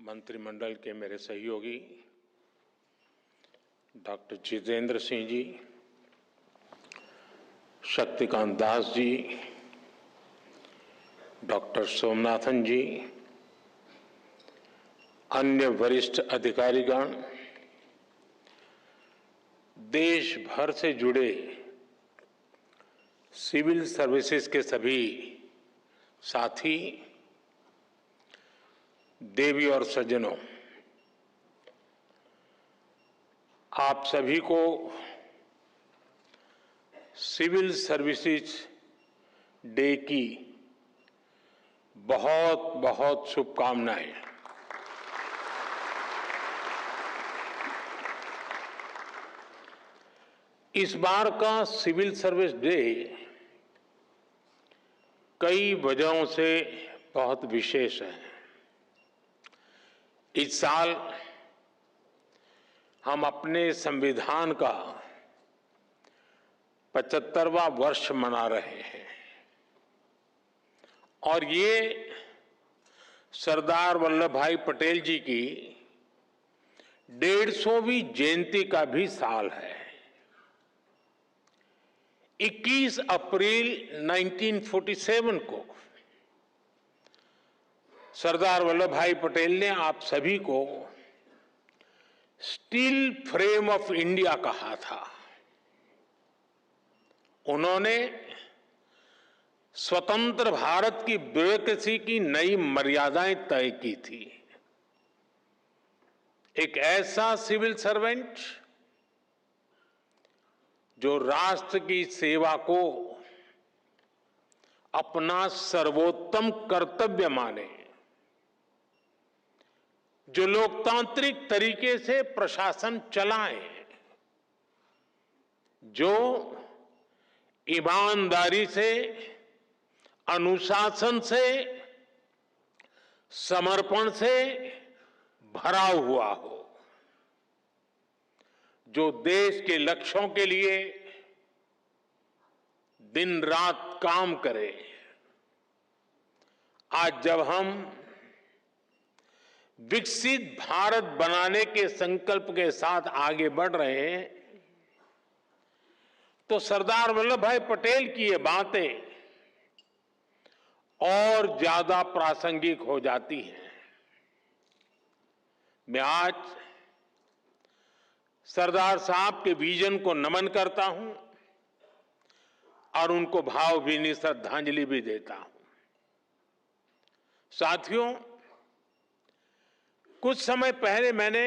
मंत्रिमंडल के मेरे सहयोगी डॉक्टर जितेंद्र सिंह जी, शक्तिकांत दास जी, डॉक्टर सोमनाथन जी, अन्य वरिष्ठ अधिकारीगण, देश भर से जुड़े सिविल सर्विसेज के सभी साथी, देवी और सज्जनों, आप सभी को सिविल सर्विसेज डे की बहुत बहुत शुभकामनाएं। इस बार का सिविल सर्विस डे कई वजहों से बहुत विशेष है। इस साल हम अपने संविधान का 75वां वर्ष मना रहे हैं और ये सरदार वल्लभ भाई पटेल जी की 150वीं जयंती का भी साल है। 21 अप्रैल 1947 को सरदार वल्लभ भाई पटेल ने आप सभी को स्टील फ्रेम ऑफ इंडिया कहा था। उन्होंने स्वतंत्र भारत की ब्यूरोक्रेसी की नई मर्यादाएं तय की थी। एक ऐसा सिविल सर्वेंट जो राष्ट्र की सेवा को अपना सर्वोत्तम कर्तव्य माने, जो लोकतांत्रिक तरीके से प्रशासन चलाए, जो ईमानदारी से, अनुशासन से, समर्पण से भरा हुआ हो, जो देश के लक्ष्यों के लिए दिन रात काम करे। आज जब हम विकसित भारत बनाने के संकल्प के साथ आगे बढ़ रहे हैं, तो सरदार वल्लभ भाई पटेल की ये बातें और ज्यादा प्रासंगिक हो जाती हैं। मैं आज सरदार साहब के विजन को नमन करता हूं और उनको भावभीनी श्रद्धांजलि भी देता हूं। साथियों, कुछ समय पहले मैंने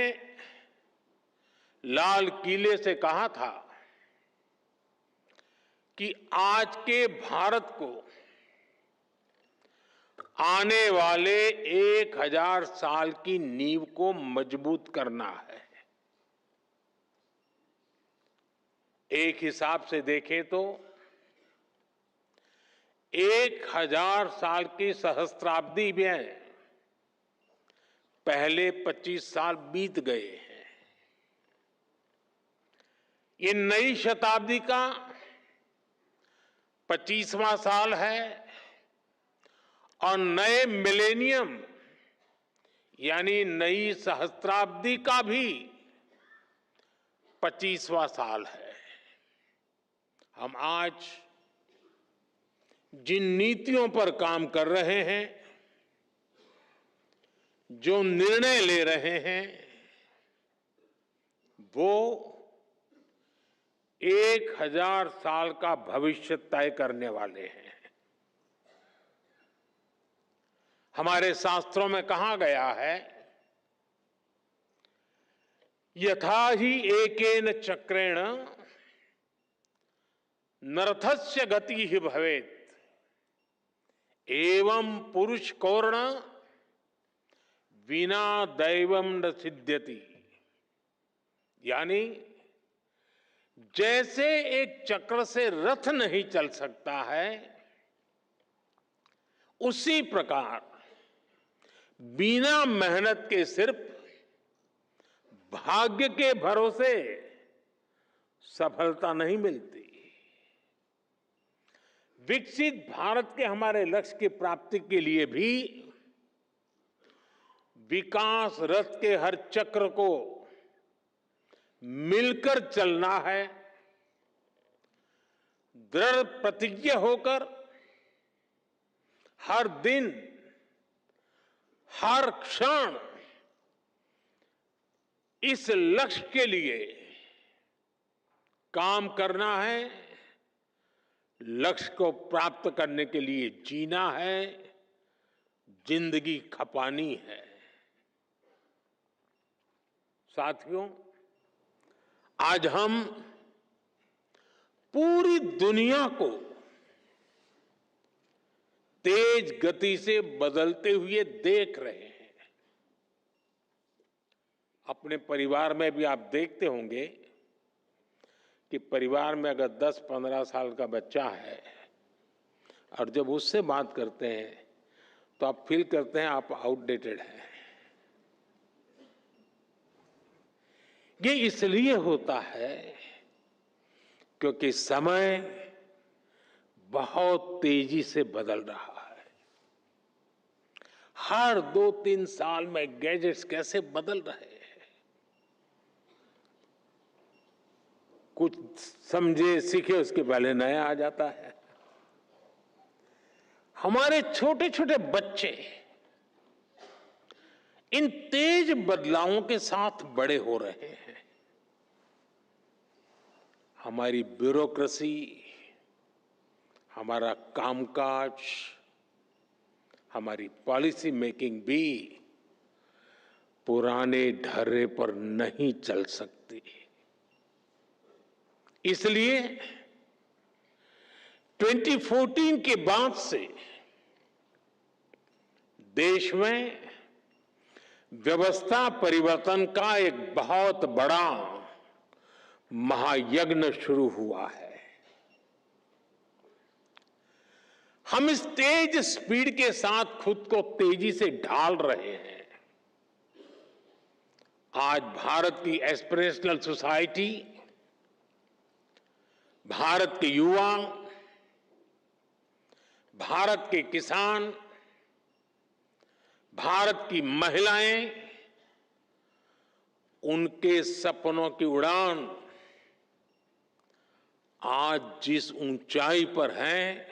लाल किले से कहा था कि आज के भारत को आने वाले 1000 साल की नींव को मजबूत करना है। एक हिसाब से देखें तो 1000 साल की सहस्त्राब्दी में पहले 25 साल बीत गए हैं। ये नई शताब्दी का 25वां साल है और नए मिलेनियम यानी नई सहस्त्राब्दी का भी 25वां साल है। हम आज जिन नीतियों पर काम कर रहे हैं, जो निर्णय ले रहे हैं, वो 1000 साल का भविष्य तय करने वाले हैं। हमारे शास्त्रों में कहा गया है, यथा ही एकेन चक्रेण नरथस्य गति ही भवेत् एवं पुरुष कौर्ण बिना दैवम न सिद्ध्यति। यानी जैसे एक चक्र से रथ नहीं चल सकता है, उसी प्रकार बिना मेहनत के सिर्फ भाग्य के भरोसे सफलता नहीं मिलती। विकसित भारत के हमारे लक्ष्य की प्राप्ति के लिए भी विकास रथ के हर चक्र को मिलकर चलना है, दृढ़ प्रतिज्ञ होकर हर दिन, हर क्षण इस लक्ष्य के लिए काम करना है, लक्ष्य को प्राप्त करने के लिए जीना है, जिंदगी खपानी है। साथियों, आज हम पूरी दुनिया को तेज गति से बदलते हुए देख रहे हैं। अपने परिवार में भी आप देखते होंगे कि परिवार में अगर 10-15 साल का बच्चा है और जब उससे बात करते हैं तो आप फील करते हैं आप आउटडेटेड हैं। ये इसलिए होता है क्योंकि समय बहुत तेजी से बदल रहा है। हर 2-3 साल में गैजेट्स कैसे बदल रहे हैं, कुछ समझे सीखे उसके पहले नया आ जाता है। हमारे छोटे छोटे बच्चे इन तेज बदलावों के साथ बड़े हो रहे हैं। हमारी ब्यूरोक्रेसी, हमारा कामकाज, हमारी पॉलिसी मेकिंग भी पुराने ढर्रे पर नहीं चल सकती। इसलिए 2014 के बाद से देश में व्यवस्था परिवर्तन का एक बहुत बड़ा महायज्ञ शुरू हुआ है। हम इस तेज स्पीड के साथ खुद को तेजी से ढाल रहे हैं। आज भारत की एस्पिरेशनल सोसाइटी, भारत के युवा, भारत के किसान, भारत की महिलाएं, उनके सपनों की उड़ान आज जिस ऊंचाई पर है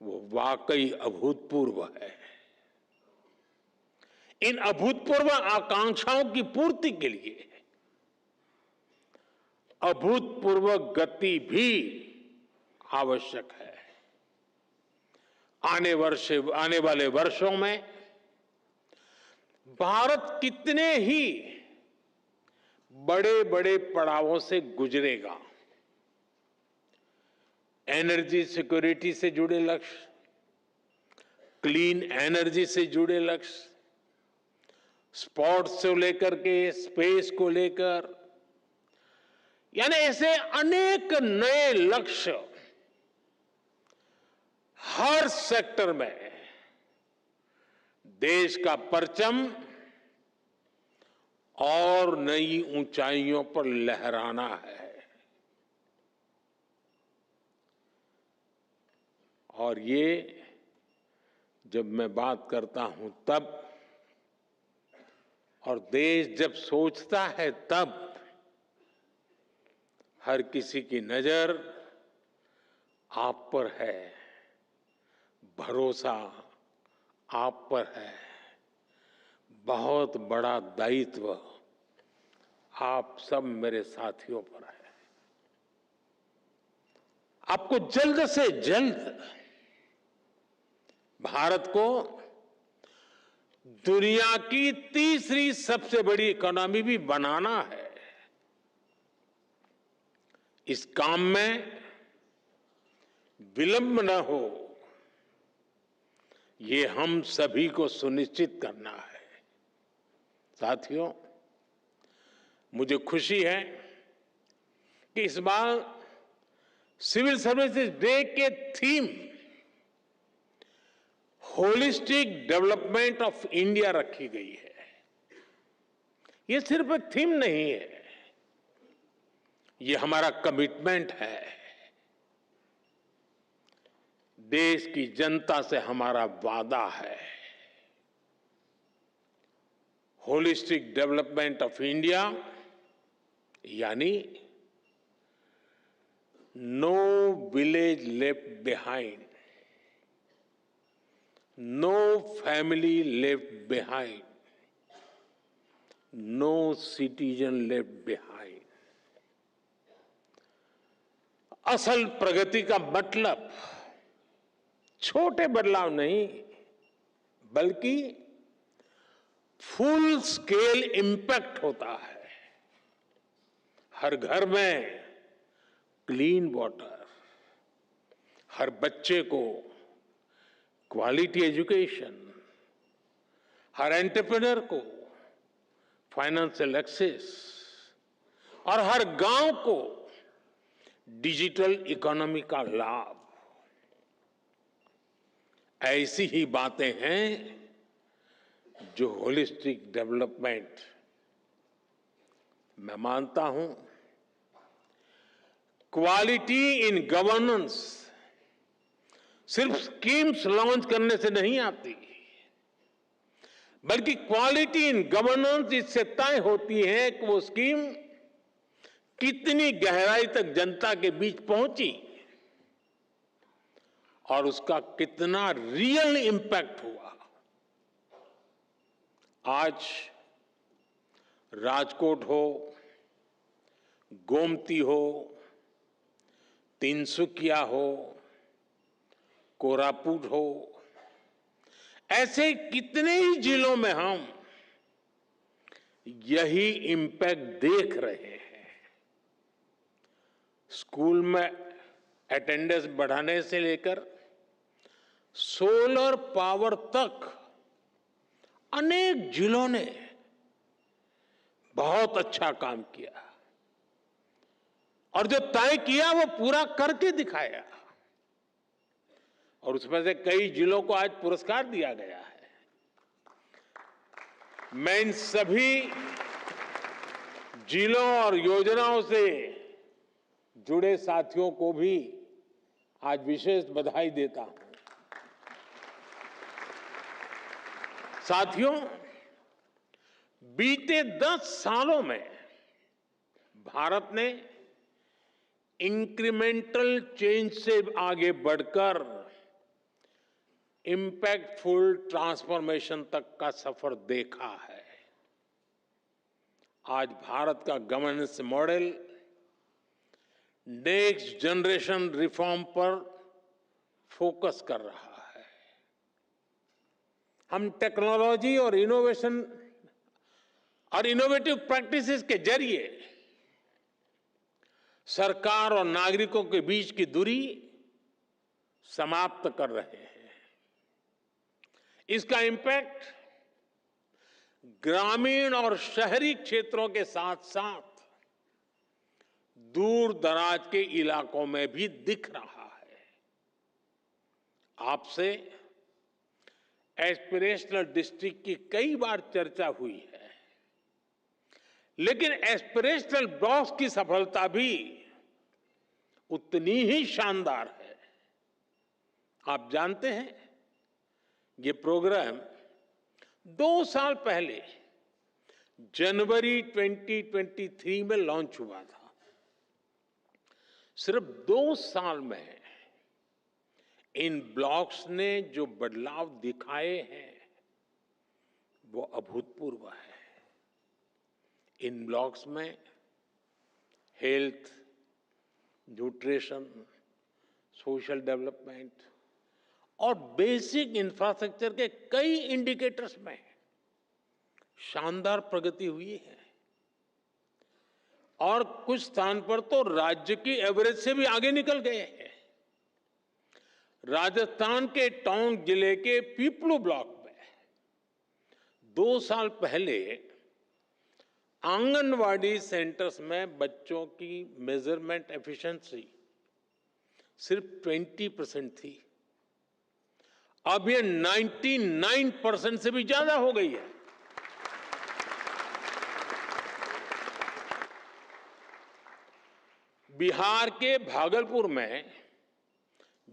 वो वाकई अभूतपूर्व है। इन अभूतपूर्व आकांक्षाओं की पूर्ति के लिए अभूतपूर्व गति भी आवश्यक है। आने वाले वर्षों में भारत कितने ही बड़े बड़े पड़ावों से गुजरेगा। एनर्जी सिक्योरिटी से जुड़े लक्ष्य, क्लीन एनर्जी से जुड़े लक्ष्य, स्पोर्ट्स से लेकर के स्पेस को लेकर, यानी ऐसे अनेक नए लक्ष्य हर सेक्टर में देश का परचम और नई ऊंचाइयों पर लहराना है। और ये जब मैं बात करता हूं तब, और देश जब सोचता है तब, हर किसी की नजर आप पर है, भरोसा आप पर है, बहुत बड़ा दायित्व आप सब मेरे साथियों पर है। आपको जल्द से जल्द भारत को दुनिया की तीसरी सबसे बड़ी इकोनॉमी भी बनाना है। इस काम में विलंब न हो, ये हम सभी को सुनिश्चित करना है। साथियों, मुझे खुशी है कि इस बार सिविल सर्विसेज डे के theme holistic development of India रखी गई है। ये सिर्फ एक थीम नहीं है, ये हमारा कमिटमेंट है। देश की जनता से हमारा वादा है। होलिस्टिक डेवलपमेंट ऑफ इंडिया, यानी no village left behind, no family left behind, no citizen left behind. असल प्रगति का मतलब छोटे बदलाव नहीं, बल्कि फुल स्केल इंपैक्ट होता है। हर घर में क्लीन वाटर, हर बच्चे को क्वालिटी एजुकेशन, हर एंटरप्रेन्योर को फाइनेंशियल एक्सेस और हर गांव को डिजिटल इकोनॉमी का लाभ। ऐसी ही बातें हैं जो होलिस्टिक डेवलपमेंट, मैं मानता हूं, क्वालिटी इन गवर्नेंस सिर्फ स्कीम्स लॉन्च करने से नहीं आती, बल्कि क्वालिटी इन गवर्नेंस इससे तय होती है कि वो स्कीम कितनी गहराई तक जनता के बीच पहुंची और उसका कितना रियल इंपैक्ट हुआ। आज राजकोट हो, गोमती हो, तिनसुकिया हो, कोरापुट हो, ऐसे कितने ही जिलों में हम यही इंपैक्ट देख रहे हैं। स्कूल में अटेंडेंस बढ़ाने से लेकर सोलर पावर तक अनेक जिलों ने बहुत अच्छा काम किया और जो तय किया वो पूरा करके दिखाया, और उसमें से कई जिलों को आज पुरस्कार दिया गया है। मैं इन सभी जिलों और योजनाओं से जुड़े साथियों को भी आज विशेष बधाई देता हूं। साथियों, बीते 10 सालों में भारत ने इंक्रीमेंटल चेंज से आगे बढ़कर इंपैक्टफुल ट्रांसफॉर्मेशन तक का सफर देखा है। आज भारत का governance model next generation reform पर फोकस कर रहा है। हम टेक्नोलॉजी और इनोवेशन और इनोवेटिव प्रैक्टिसेस के जरिए सरकार और नागरिकों के बीच की दूरी समाप्त कर रहे हैं। इसका इंपैक्ट ग्रामीण और शहरी क्षेत्रों के साथ साथ दूर दराज के इलाकों में भी दिख रहा है। आपसे एस्पिरेशनल डिस्ट्रिक्ट की कई बार चर्चा हुई है, लेकिन एस्पिरेशनल ब्लॉक्स की सफलता भी उतनी ही शानदार है। आप जानते हैं, ये प्रोग्राम 2 साल पहले जनवरी 2023 में लॉन्च हुआ था। सिर्फ 2 साल में इन ब्लॉक्स ने जो बदलाव दिखाए हैं वो अभूतपूर्व है। इन ब्लॉक्स में हेल्थ, न्यूट्रिशन, सोशल डेवलपमेंट और बेसिक इंफ्रास्ट्रक्चर के कई इंडिकेटर्स में शानदार प्रगति हुई है और कुछ स्थान पर तो राज्य की एवरेज से भी आगे निकल गए हैं। राजस्थान के टोंक जिले के पीपलू ब्लॉक में 2 साल पहले आंगनवाड़ी सेंटर्स में बच्चों की मेजरमेंट एफिशिएंसी सिर्फ 20% थी। अब ये 99% से भी ज्यादा हो गई है। बिहार के भागलपुर में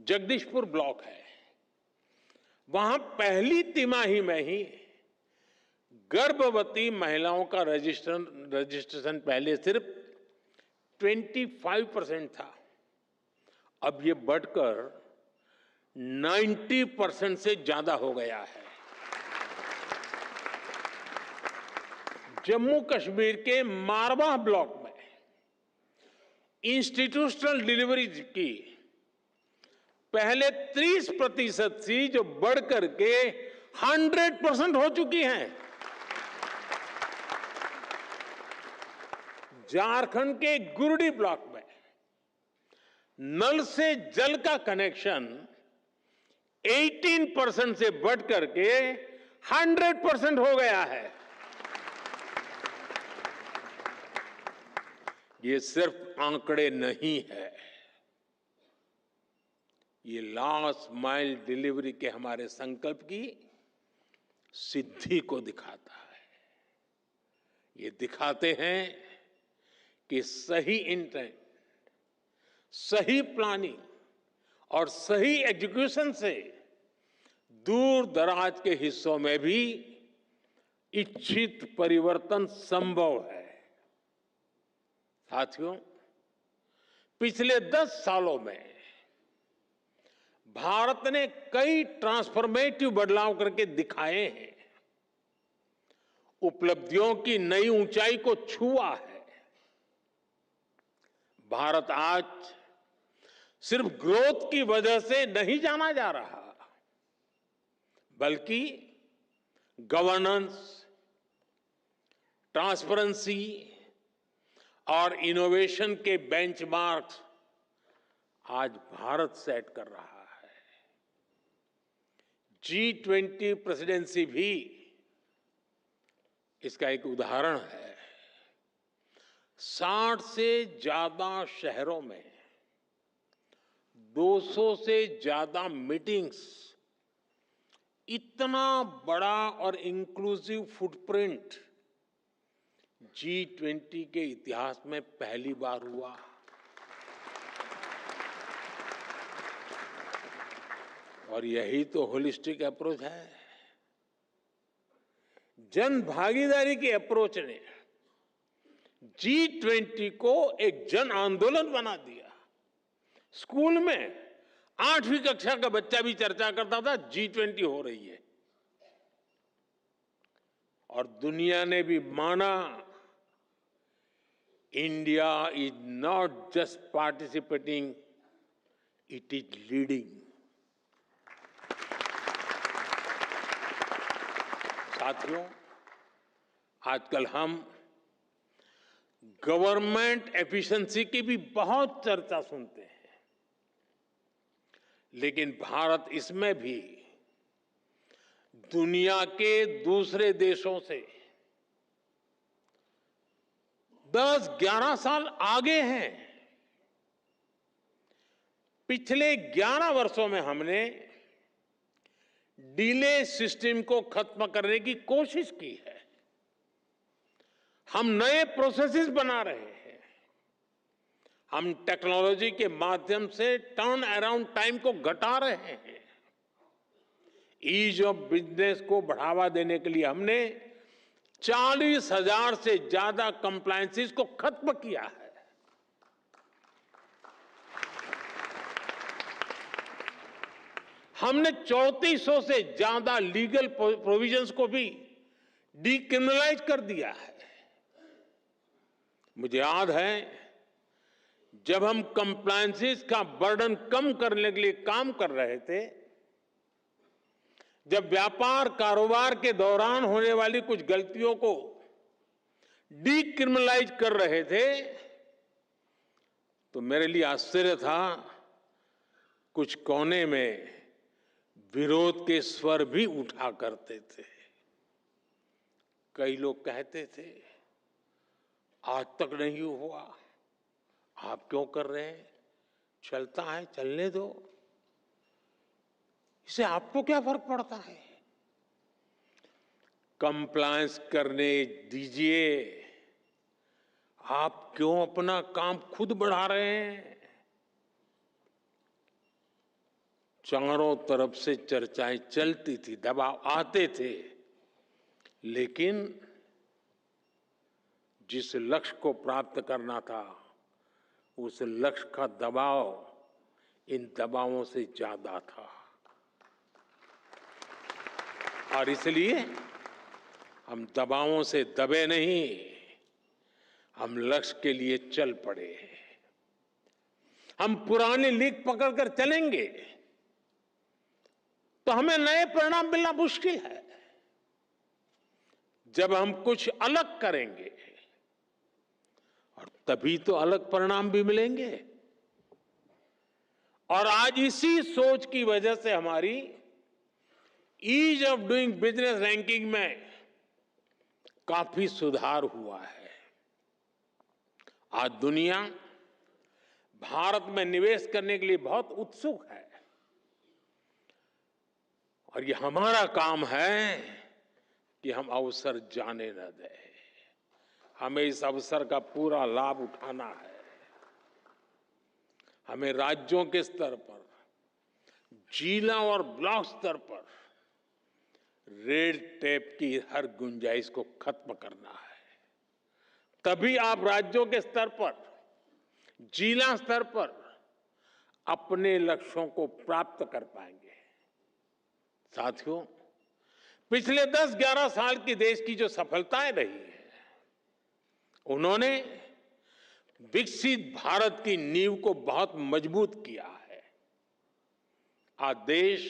जगदीशपुर ब्लॉक है। वहां पहली तिमाही में ही गर्भवती महिलाओं का रजिस्ट्रेशन पहले सिर्फ 25% था, अब ये बढ़कर 90% से ज्यादा हो गया है। जम्मू कश्मीर के मारवाह ब्लॉक में इंस्टीट्यूशनल डिलीवरी की पहले 30% थी, जो बढ़कर के 100% हो चुकी हैं। झारखंड के गुरडी ब्लॉक में नल से जल का कनेक्शन 18% से बढ़कर के 100% हो गया है। ये सिर्फ आंकड़े नहीं है, ये लास्ट माइल डिलीवरी के हमारे संकल्प की सिद्धि को दिखाता है। ये दिखाते हैं कि सही इंटेंट, सही प्लानिंग और सही एग्जीक्यूशन से दूर दराज के हिस्सों में भी इच्छित परिवर्तन संभव है। साथियों, पिछले 10 सालों में भारत ने कई ट्रांसफॉर्मेटिव बदलाव करके दिखाए हैं, उपलब्धियों की नई ऊंचाई को छुआ है। भारत आज सिर्फ ग्रोथ की वजह से नहीं जाना जा रहा, बल्कि गवर्नेंस, ट्रांसपेरेंसी और इनोवेशन के बेंचमार्क्स आज भारत सेट कर रहा है। G20 प्रेसिडेंसी भी इसका एक उदाहरण है। 60 से ज्यादा शहरों में 200 से ज्यादा मीटिंग्स, इतना बड़ा और इंक्लूसिव फुटप्रिंट G20 के इतिहास में पहली बार हुआ। और यही तो होलिस्टिक अप्रोच है। जन भागीदारी की अप्रोच ने G20 को एक जन आंदोलन बना दिया। स्कूल में 8वीं कक्षा का बच्चा भी चर्चा करता था G20 हो रही है, और दुनिया ने भी माना India is not just participating, it is leading. साथियों, आजकल हम गवर्नमेंट एफिशिएंसी की भी बहुत चर्चा सुनते हैं, लेकिन भारत इसमें भी दुनिया के दूसरे देशों से 10-11 साल आगे हैं। पिछले 11 वर्षों में हमने डिले सिस्टम को खत्म करने की कोशिश की है। हम नए प्रोसेसेस बना रहे हैं। हम टेक्नोलॉजी के माध्यम से टर्न अराउंड टाइम को घटा रहे हैं। ईज ऑफ बिजनेस को बढ़ावा देने के लिए हमने 40,000 से ज्यादा कंप्लायंसेस को खत्म किया है। हमने 3400 से ज्यादा लीगल प्रोविजंस को भी डीक्रिमिनलाइज कर दिया है। मुझे याद है, जब हम कंप्लायंसेस का बर्डन कम करने के लिए काम कर रहे थे, जब व्यापार कारोबार के दौरान होने वाली कुछ गलतियों को डीक्रिमिनलाइज कर रहे थे, तो मेरे लिए आश्चर्य था, कुछ कोने में विरोध के स्वर भी उठा करते थे। कई लोग कहते थे, आज तक नहीं हुआ, आप क्यों कर रहे हैं, चलता है चलने दो, इससे आपको क्या फर्क पड़ता है, कंप्लायंस करने दीजिए, आप क्यों अपना काम खुद बढ़ा रहे हैं। चारों तरफ से चर्चाएं चलती थी, दबाव आते थे, लेकिन जिस लक्ष्य को प्राप्त करना था, उस लक्ष्य का दबाव इन दबावों से ज्यादा था। और इसलिए हम दबावों से दबे नहीं, हम लक्ष्य के लिए चल पड़े। हम पुरानी लीक पकड़कर चलेंगे तो हमें नए परिणाम मिलना मुश्किल है। जब हम कुछ अलग करेंगे और तभी तो अलग परिणाम भी मिलेंगे। और आज इसी सोच की वजह से हमारी ease of doing business ranking में काफी सुधार हुआ है। आज दुनिया भारत में निवेश करने के लिए बहुत उत्सुक है और ये हमारा काम है कि हम अवसर जाने न दें। हमें इस अवसर का पूरा लाभ उठाना है। हमें राज्यों के स्तर पर, जिला और ब्लॉक स्तर पर रेड टेप की हर गुंजाइश को खत्म करना है। तभी आप राज्यों के स्तर पर, जिला स्तर पर अपने लक्ष्यों को प्राप्त कर पाएंगे। साथियों, पिछले 10-11 साल की देश की जो सफलताएं रही हैं, उन्होंने विकसित भारत की नींव को बहुत मजबूत किया है। आज देश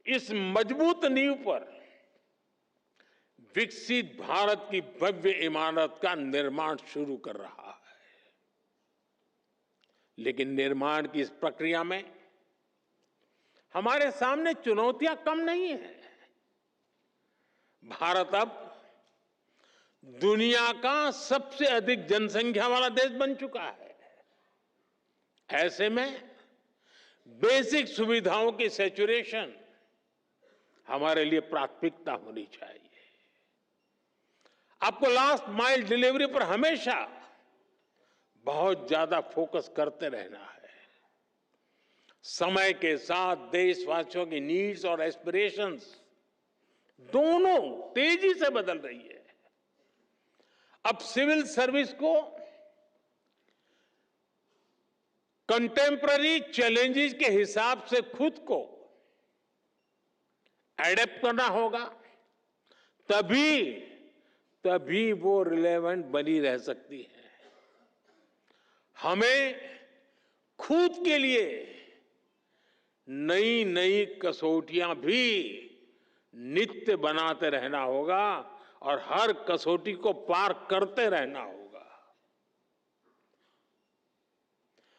इस मजबूत नींव पर विकसित भारत की भव्य इमारत का निर्माण शुरू कर रहा है। लेकिन निर्माण की इस प्रक्रिया में हमारे सामने चुनौतियां कम नहीं है। भारत अब दुनिया का सबसे अधिक जनसंख्या वाला देश बन चुका है। ऐसे में बेसिक सुविधाओं की सैचुरेशन हमारे लिए प्राथमिकता होनी चाहिए। आपको लास्ट माइल डिलीवरी पर हमेशा बहुत ज्यादा फोकस करते रहना है। समय के साथ देशवासियों की नीड्स और एस्पिरेशंस दोनों तेजी से बदल रही है। अब सिविल सर्विस को कंटेम्पररी चैलेंजेस के हिसाब से खुद को एडेप्ट करना होगा, तभी वो रिलेवेंट बनी रह सकती है। हमें खुद के लिए नई नई कसौटियां भी नित्य बनाते रहना होगा और हर कसौटी को पार करते रहना होगा।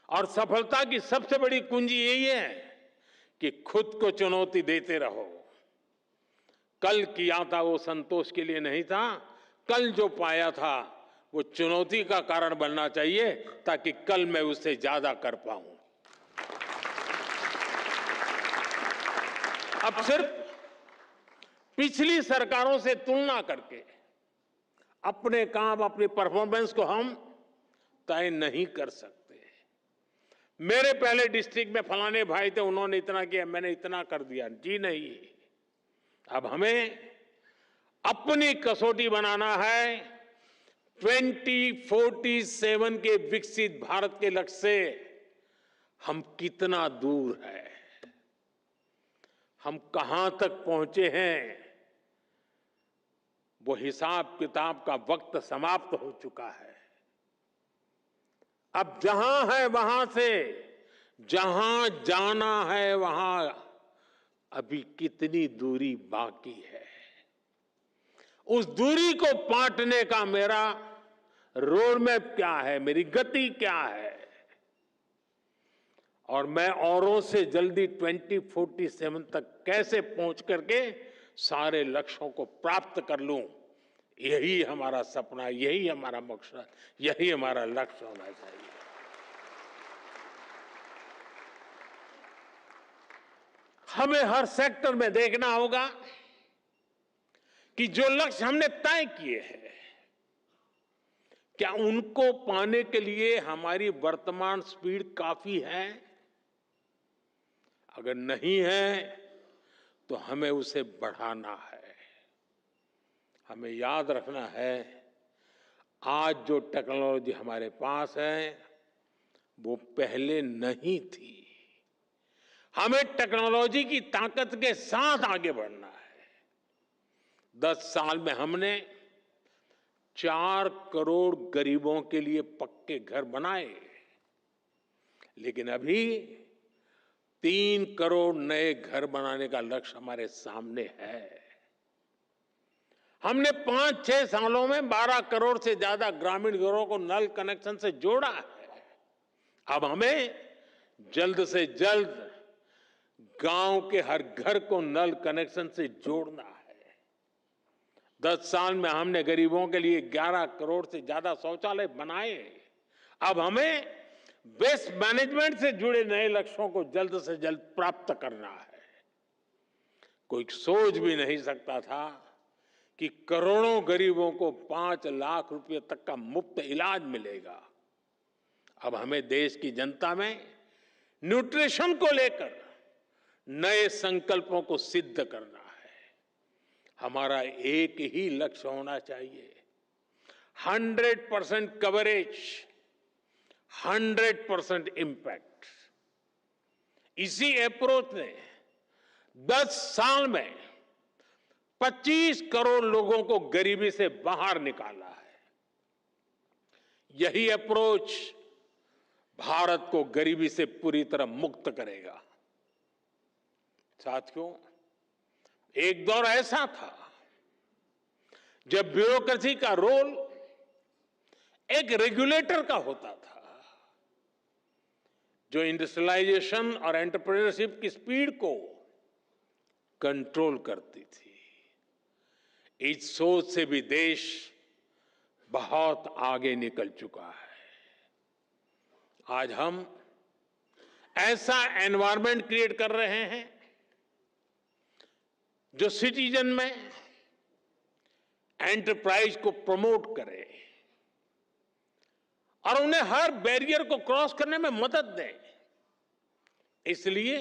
और सफलता की सबसे बड़ी कुंजी यही है कि खुद को चुनौती देते रहो। कल किया था वो संतोष के लिए नहीं था, कल जो पाया था वो चुनौती का कारण बनना चाहिए ताकि कल मैं उससे ज्यादा कर पाऊं। अब सिर्फ पिछली सरकारों से तुलना करके अपने काम, अपनी परफॉर्मेंस को हम तय नहीं कर सकते। मेरे पहले डिस्ट्रिक्ट में फलाने भाई थे, उन्होंने इतना किया, मैंने इतना कर दिया, जी नहीं। अब हमें अपनी कसौटी बनाना है 2047 के विकसित भारत के लक्ष्य से हम कितना दूर हैं, हम कहां तक पहुंचे हैं। वो हिसाब किताब का वक्त समाप्त हो चुका है। अब जहां है वहां से जहां जाना है वहां अभी कितनी दूरी बाकी है। उस दूरी को पाटने का मेरा रोड मैप क्या है, मेरी गति क्या है, और मैं औरों से जल्दी 2047 तक कैसे पहुंच करके सारे लक्ष्यों को प्राप्त कर लूं, यही हमारा सपना, यही हमारा मकसद, यही हमारा लक्ष्य होना चाहिए। हमें हर सेक्टर में देखना होगा कि जो लक्ष्य हमने तय किए हैं, क्या उनको पाने के लिए हमारी वर्तमान स्पीड काफी है। अगर नहीं है तो हमें उसे बढ़ाना है। हमें याद रखना है, आज जो टेक्नोलॉजी हमारे पास है वो पहले नहीं थी। हमें टेक्नोलॉजी की ताकत के साथ आगे बढ़ना है। 10 साल में हमने 4 करोड़ गरीबों के लिए पक्के घर बनाए, लेकिन अभी 3 करोड़ नए घर बनाने का लक्ष्य हमारे सामने है। हमने 5-6 सालों में 12 करोड़ से ज्यादा ग्रामीण घरों को नल कनेक्शन से जोड़ा है। अब हमें जल्द से जल्द गांव के हर घर को नल कनेक्शन से जोड़ना है। 10 साल में हमने गरीबों के लिए 11 करोड़ से ज्यादा शौचालय बनाए। अब हमें वेस्ट मैनेजमेंट से जुड़े नए लक्ष्यों को जल्द से जल्द प्राप्त करना है। कोई सोच भी नहीं सकता था कि करोड़ों गरीबों को 5 लाख रुपए तक का मुफ्त इलाज मिलेगा। अब हमें देश की जनता में न्यूट्रिशन को लेकर नए संकल्पों को सिद्ध करना है। हमारा एक ही लक्ष्य होना चाहिए, 100% कवरेज, 100% इम्पैक्ट। इसी अप्रोच ने 10 साल में 25 करोड़ लोगों को गरीबी से बाहर निकाला है। यही अप्रोच भारत को गरीबी से पूरी तरह मुक्त करेगा। साथियों, एक दौर ऐसा था जब ब्यूरोक्रेसी का रोल एक रेगुलेटर का होता था, जो इंडस्ट्रियलाइजेशन और एंटरप्रेन्योरशिप की स्पीड को कंट्रोल करती थी। इस सोच से भी देश बहुत आगे निकल चुका है। आज हम ऐसा एनवायरनमेंट क्रिएट कर रहे हैं जो सिटीजन में एंटरप्राइज को प्रमोट करे और उन्हें हर बैरियर को क्रॉस करने में मदद दे। इसलिए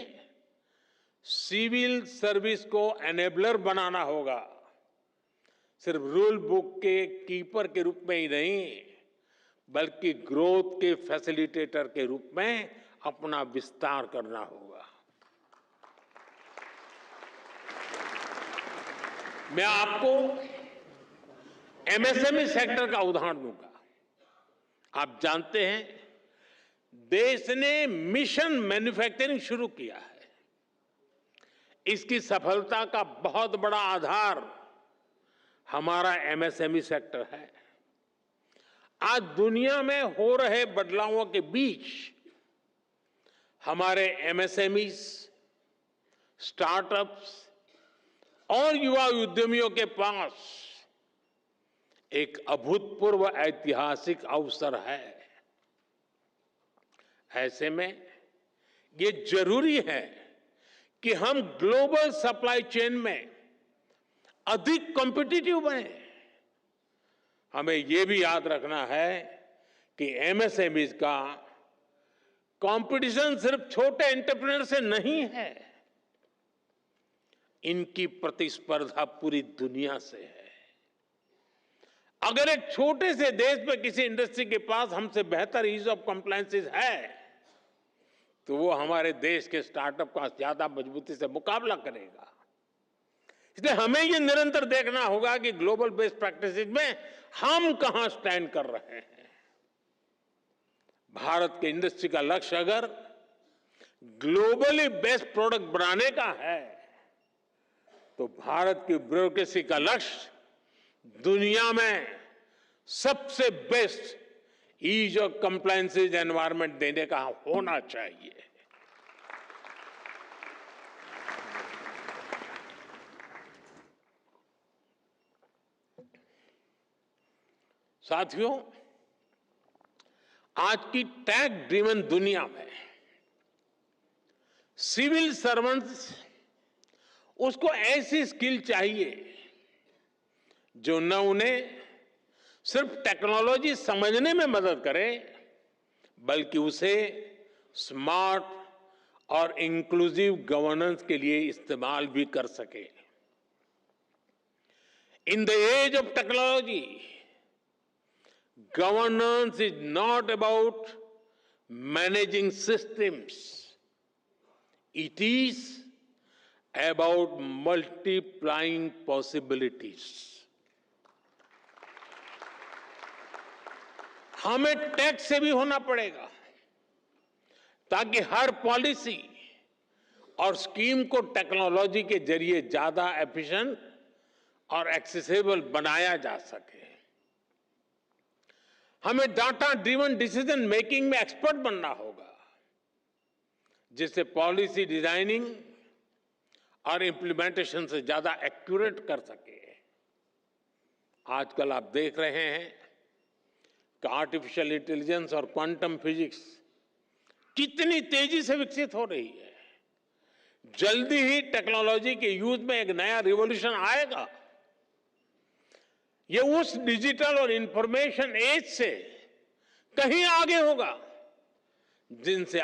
सिविल सर्विस को एनेबलर बनाना होगा, सिर्फ रूल बुक के कीपर के रूप में ही नहीं, बल्कि ग्रोथ के फैसिलिटेटर के रूप में अपना विस्तार करना होगा। मैं आपको एमएसएमई सेक्टर का उदाहरण दूंगा। आप जानते हैं, देश ने मिशन मैन्युफैक्चरिंग शुरू किया है। इसकी सफलता का बहुत बड़ा आधार हमारा एमएसएमई सेक्टर है। आज दुनिया में हो रहे बदलावों के बीच हमारे एमएसएमईज, स्टार्टअप्स और युवा उद्यमियों के पास एक अभूतपूर्व ऐतिहासिक अवसर है। ऐसे में ये जरूरी है कि हम ग्लोबल सप्लाई चेन में अधिक कॉम्पिटिटिव बने। हमें यह भी याद रखना है कि एमएसएमईज का कंपटीशन सिर्फ छोटे एंटरप्रेन्योर से नहीं है, इनकी प्रतिस्पर्धा पूरी दुनिया से है। अगर एक छोटे से देश में किसी इंडस्ट्री के पास हमसे बेहतर ईज ऑफ कंप्लायंसेस है, तो वो हमारे देश के स्टार्टअप का ज्यादा मजबूती से मुकाबला करेगा। इसलिए हमें ये निरंतर देखना होगा कि ग्लोबल बेस्ट प्रैक्टिसेस में हम कहां स्टैंड कर रहे हैं। भारत के इंडस्ट्री का लक्ष्य अगर ग्लोबली बेस्ट प्रोडक्ट बनाने का है, तो भारत की ब्यूरोक्रेसी का लक्ष्य दुनिया में सबसे best ease of compliances environment देने का होना चाहिए। साथियों, आज की टैग ड्रिवन दुनिया में सिविल सर्वेंट्स, उसको ऐसी स्किल चाहिए जो न उन्हें सिर्फ टेक्नोलॉजी समझने में मदद करे, बल्कि उसे स्मार्ट और इंक्लूसिव गवर्नेंस के लिए इस्तेमाल भी कर सके। In the age of technology, governance is not about managing systems. It is about multiplying possibilities. हमें टैक्स से भी होना पड़ेगा ताकि हर पॉलिसी और स्कीम को टेक्नोलॉजी के जरिए ज्यादा एफिशिएंट और एक्सेसिबल बनाया जा सके। हमें डाटा ड्रिवन डिसीजन मेकिंग में एक्सपर्ट बनना होगा, जिससे पॉलिसी डिजाइनिंग और इंप्लीमेंटेशन से ज्यादा एक्यूरेट कर सके। आजकल आप देख रहे हैं कि आर्टिफिशियल इंटेलिजेंस और क्वांटम फिजिक्स कितनी तेजी से विकसित हो रही है। जल्दी ही टेक्नोलॉजी के यूज में एक नया रिवॉल्यूशन आएगा। ये उस डिजिटल और इंफॉर्मेशन एज से कहीं आगे होगा जिससे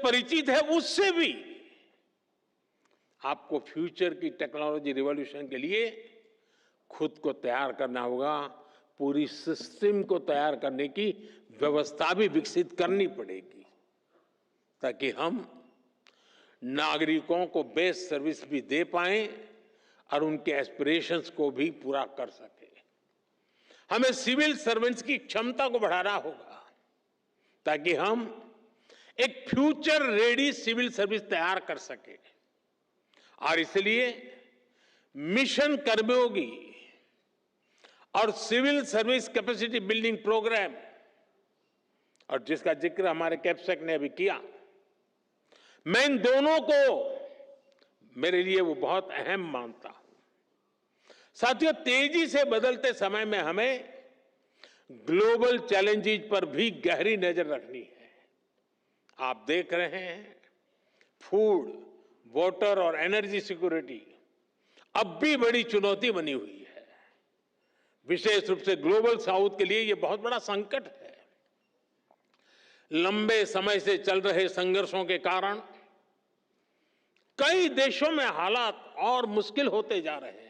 परिचित है, उससे भी आपको फ्यूचर की टेक्नोलॉजी रिवॉल्यूशन के लिए खुद को तैयार करना होगा। पूरी सिस्टम को तैयार करने की व्यवस्था भी विकसित करनी पड़ेगी ताकि हम नागरिकों को बेस्ट सर्विस भी दे पाएं और उनके एस्पिरेशंस को भी पूरा कर सके। हमें सिविल सर्वेंट्स की क्षमता को बढ़ाना होगा ताकि हम एक फ्यूचर रेडी सिविल सर्विस तैयार कर सके। और इसलिए मिशन कर्मयोगी और civil service capacity building programme, और जिसका जिक्र हमारे कैप्सेक ने अभी किया, मैं इन दोनों को मेरे लिए वो बहुत अहम मानता हूं। साथियों, तेजी से बदलते समय में हमें ग्लोबल चैलेंजेस पर भी गहरी नजर रखनी है। आप देख रहे हैं फूड, वाटर और एनर्जी सिक्योरिटी अब भी बड़ी चुनौती बनी हुई है। विशेष रूप से ग्लोबल साउथ के लिए यह बहुत बड़ा संकट है। लंबे समय से चल रहे संघर्षों के कारण कई देशों में हालात और मुश्किल होते जा रहे हैं।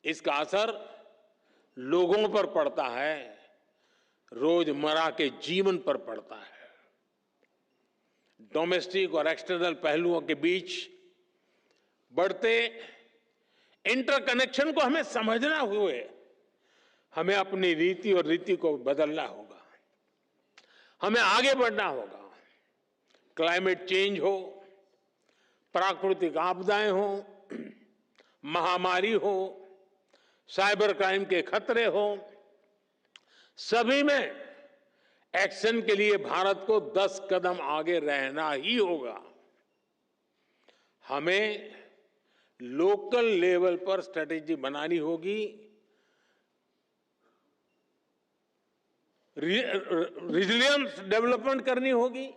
इसका असर लोगों पर पड़ता है, रोजमर्रा के जीवन पर पड़ता है। डोमेस्टिक और एक्सटर्नल पहलुओं के बीच बढ़ते इंटरकनेक्शन को हमें समझना हुए हमें अपनी रीति और रीति को बदलना होगा। हमें आगे बढ़ना होगा। क्लाइमेट चेंज हो, प्राकृतिक आपदाएं हो, महामारी हो, साइबर क्राइम के खतरे हो, सभी में एक्शन के लिए भारत को 10 कदम आगे रहना ही होगा। हमें लोकल लेवल पर स्ट्रेटेजी बनानी होगी, रिजिलियंस डेवलपमेंट करनी होगी।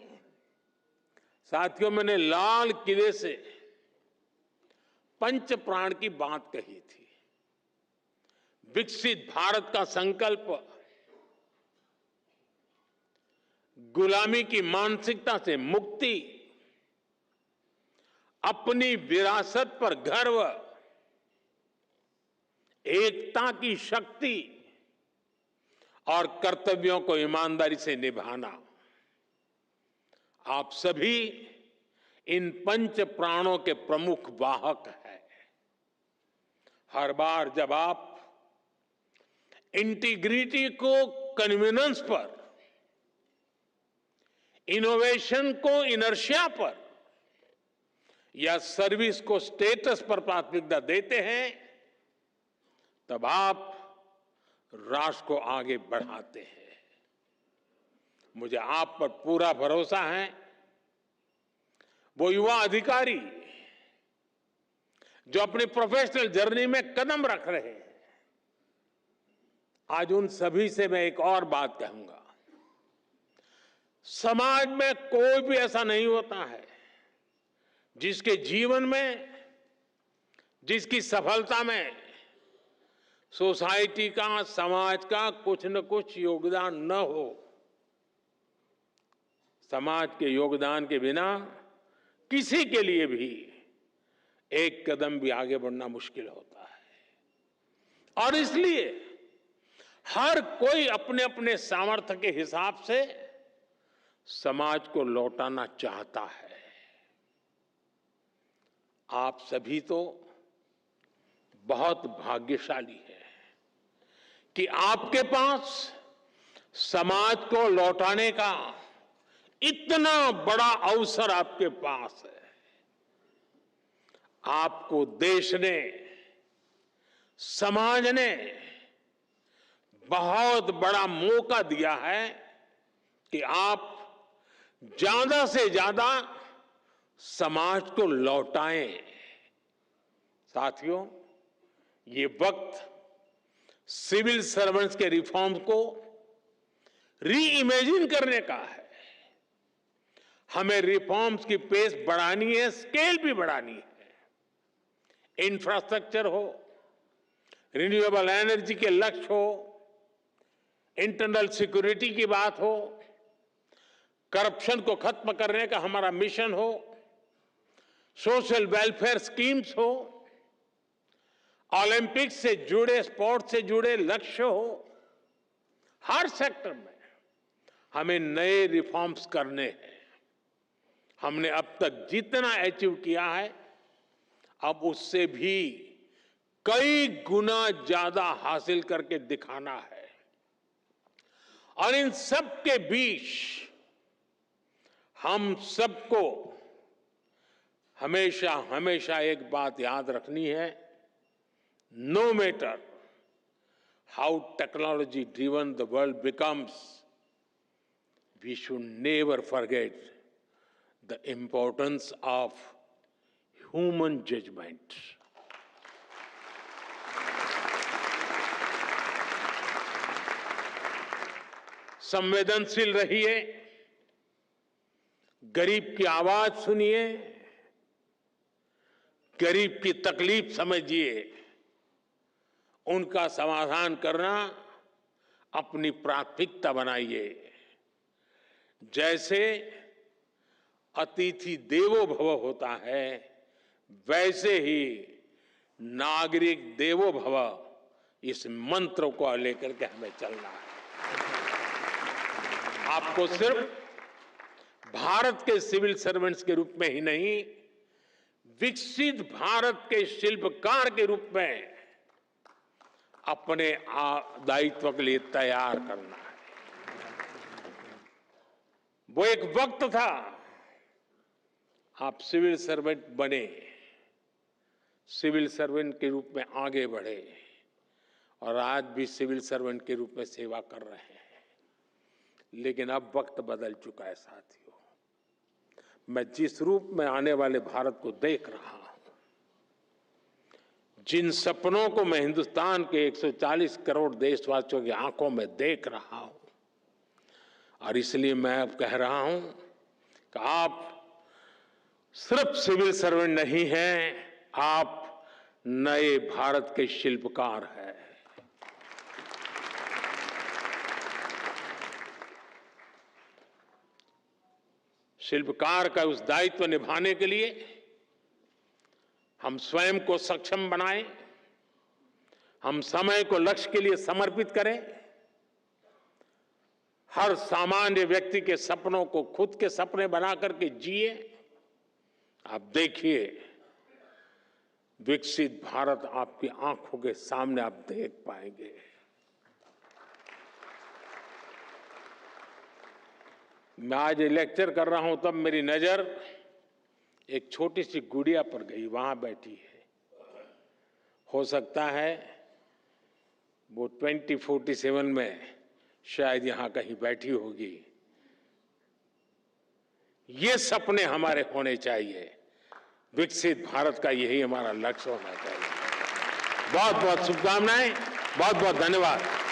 साथियों, मैंने लाल किले से पंच प्राण की बात कही थी। विकसित भारत का संकल्प गुलामी की मानसिकता से मुक्ति, अपनी विरासत पर गर्व, एकता की शक्ति और कर्तव्यों को ईमानदारी से निभाना। आप सभी इन पंच प्राणों के प्रमुख वाहक हैं। हर बार जब आप इंटीग्रिटी को कन्वीनियंस पर, इनोवेशन को इनर्शिया पर या सर्विस को स्टेटस पर प्राथमिकता देते हैं, तब आप राष्ट्र को आगे बढ़ाते हैं। मुझे आप पर पूरा भरोसा है। वो युवा अधिकारी जो अपनी प्रोफेशनल जर्नी में कदम रख रहे हैं, आज उन सभी से मैं एक और बात कहूंगा। समाज में कोई भी ऐसा नहीं होता है जिसके जीवन में, जिसकी सफलता में सोसाइटी का, समाज का कुछ न कुछ योगदान न हो। समाज के योगदान के बिना किसी के लिए भी एक कदम भी आगे बढ़ना मुश्किल होता है। और इसलिए हर कोई अपने अपने सामर्थ्य के हिसाब से समाज को लौटाना चाहता है। आप सभी तो बहुत भाग्यशाली हैं कि आपके पास समाज को लौटाने का इतना बड़ा अवसर आपके पास है। आपको देश ने, समाज ने बहुत बड़ा मौका दिया है कि आप ज्यादा से ज्यादा समाज को लौटाएं। साथियों, ये वक्त सिविल सर्वेंट्स के रिफॉर्म्स को री इमेजिन करने का है। हमें रिफॉर्म्स की पेस बढ़ानी है, स्केल भी बढ़ानी है। इंफ्रास्ट्रक्चर हो, रिन्यूएबल एनर्जी के लक्ष्य हो, इंटरनल सिक्योरिटी की बात हो, करप्शन को खत्म करने का हमारा मिशन हो, सोशल वेलफेयर स्कीम्स हो, ओलंपिक्स से जुड़े, स्पोर्ट्स से जुड़े लक्ष्य हो, हर सेक्टर में हमें नए रिफॉर्म्स करने हैं। हमने अब तक जितना अचीव किया है, अब उससे भी कई गुना ज्यादा हासिल करके दिखाना है। और इन सब के बीच हम सबको हमेशा हमेशा एक बात याद रखनी है, no matter how technology driven the world becomes, we should never forget the importance of human judgement. संवेदनशील रहिए, गरीब की आवाज सुनिए, गरीब की तकलीफ समझिए, उनका समाधान करना अपनी प्राथमिकता बनाइए। जैसे अतिथि देवो भव होता है, वैसे ही नागरिक देवो भव, इस मंत्र को लेकर के हमें चलना है। आपको सिर्फ भारत के सिविल सर्वेंट्स के रूप में ही नहीं, विकसित भारत के शिल्पकार के रूप में अपने दायित्व के लिए तैयार करना है। वो एक वक्त था, आप सिविल सर्वेंट बने, सिविल सर्वेंट के रूप में आगे बढ़े और आज भी सिविल सर्वेंट के रूप में सेवा कर रहे हैं। लेकिन अब वक्त बदल चुका है साथियों। मैं जिस रूप में आने वाले भारत को देख रहा हूं, जिन सपनों को मैं हिंदुस्तान के 140 करोड़ देशवासियों की आंखों में देख रहा हूं, और इसलिए मैं अब कह रहा हूं कि आप सिर्फ सिविल सर्वेंट नहीं हैं, आप नए भारत के शिल्पकार हैं। शिल्पकार का उस दायित्व निभाने के लिए हम स्वयं को सक्षम बनाएं, हम समय को लक्ष्य के लिए समर्पित करें, हर सामान्य व्यक्ति के सपनों को खुद के सपने बना करके जिए। आप देखिए, विकसित भारत आपकी आंखों के सामने आप देख पाएंगे। मैं आज लेक्चर कर रहा हूं, तब मेरी नजर एक छोटी सी गुड़िया पर गई, वहां बैठी है। हो सकता है वो 2047 में शायद यहां कहीं बैठी होगी। ये सपने हमारे होने चाहिए, विकसित भारत का यही हमारा लक्ष्य होना चाहिए। बहुत बहुत शुभकामनाएं, बहुत बहुत धन्यवाद।